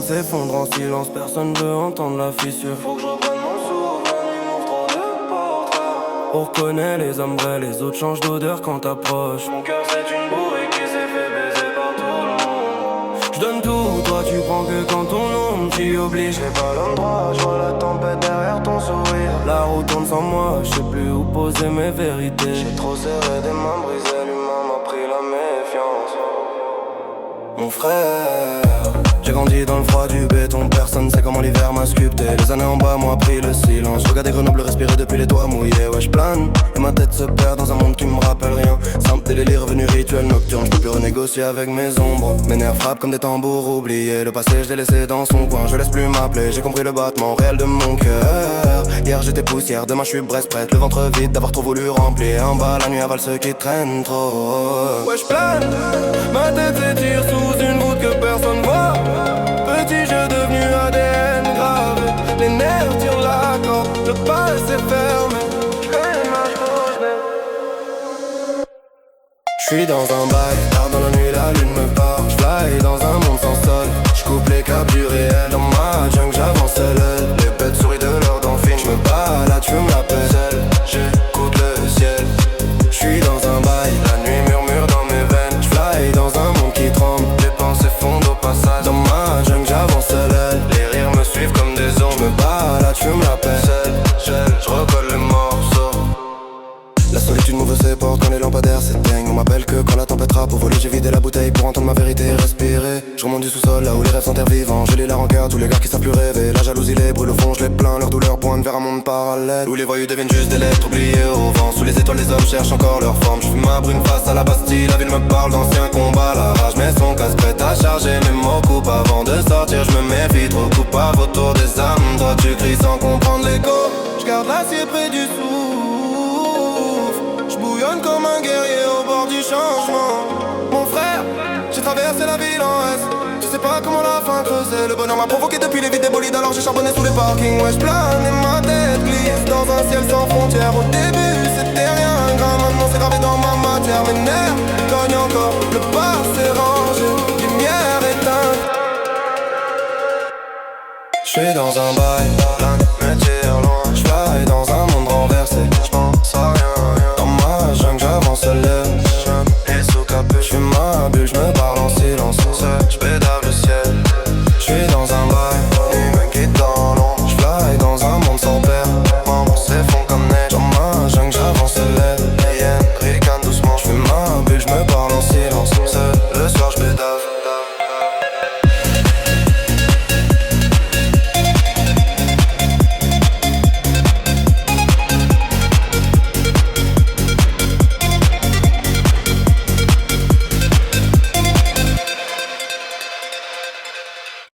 s'effondre en silence, personne veut entendre la fissure. Faut que je reprenne mon souffle, il m'ouvre trop de portes. On reconnaît les hommes vrais, les autres changent d'odeur quand t'approches. Mon cœur c'est une bourrée qui s'est fait baiser par tout le monde. J'donne tout, toi tu prends que quand ton nom t'y oblige. J'ai pas l'homme droit, j'vois la tempête derrière ton sourire. La route tourne sans moi, j'sais plus où poser mes vérités. J'ai trop serré des mains brisées, l'humain m'a pris la méfiance. Mon frère, j'ai grandi dans le froid du béton, personne sait comment l'hiver m'a sculpté. Les années en bas m'ont appris le silence. Regardez Grenoble respirer depuis les toits mouillés. Ouais, j'plane et ma tête se perd dans un monde qui me rappelle rien. Simple délire revenu rituel nocturne. J'peux plus renégocier avec mes ombres. Mes nerfs frappent comme des tambours oubliés. Le passé je l'ai laissé dans son coin, je laisse plus m'appeler. J'ai compris le battement réel de mon cœur. Hier j'étais poussière, demain j'suis Brest prête. Le ventre vide d'avoir trop voulu remplir. En bas la nuit avale ceux qui traînent trop. Ouais, j'plane, ma tête s'étire sous une voûte que personne voit. Petit jeu devenu ADN grave. Les nerfs tirent la corde, le passé fermé. J'connais l'image que j'suis dans un bail, tard dans la nuit la lune me parle. J'fly dans un monde sans sol, j'coupe les caps du réel. Dans ma jungle j'avance seul. Les bêtes souris de leur dolphin. J'me balade, j'fume la pelle. J'écoute le ciel. J'suis dans un bail, la nuit murmure dans mes veines. J'fly dans un monde qui tremble, les pensées fondent au passage. Dans ma jungle j'avance seul. Les rires me suivent comme des ombres. J'me balade, j'fume la pelle. J'recolle les morceaux. La solitude m'ouvre ses portes quand les lampadaires s'éteignent. On m'appelle que quand la tempête frappe. Pour voler j'ai vidé la bouteille pour entendre ma vérité respirer. Je remonte du sous-sol là où les rêves sont terre vivants. J'ai les larmes en cœur, tous les gars qui savent plus rêver. La jalousie les brûle au fond, je les plains. Leur douleur pointe vers un monde parallèle où les voyous deviennent juste des lettres oubliées au vent. Sous les étoiles les hommes cherchent encore leur forme. Je fume ma brune face à la Bastille. La ville me parle d'anciens combats. La rage met son casque prêt à charger. Mes mots coupent avant de sortir. Je me méfie trop, coupe à autour des âmes. Toi tu cries sans comprendre l'écho. Je garde l'acier près du souffle. J'bouillonne comme un guerrier au bord du changement. Mon frère, j'ai traversé la ville en S. Tu sais pas comment la fin creusait. Le bonheur m'a provoqué depuis les vides des bolides. Alors j'ai charbonné sous les parkings. Ouais, j'plane et ma tête glisse dans un ciel sans frontières. Au début c'était rien grave, maintenant c'est gravé dans ma matière. Mes nerfs cognent encore, le passé rangé, lumière éteinte. J'suis dans un bail, plein de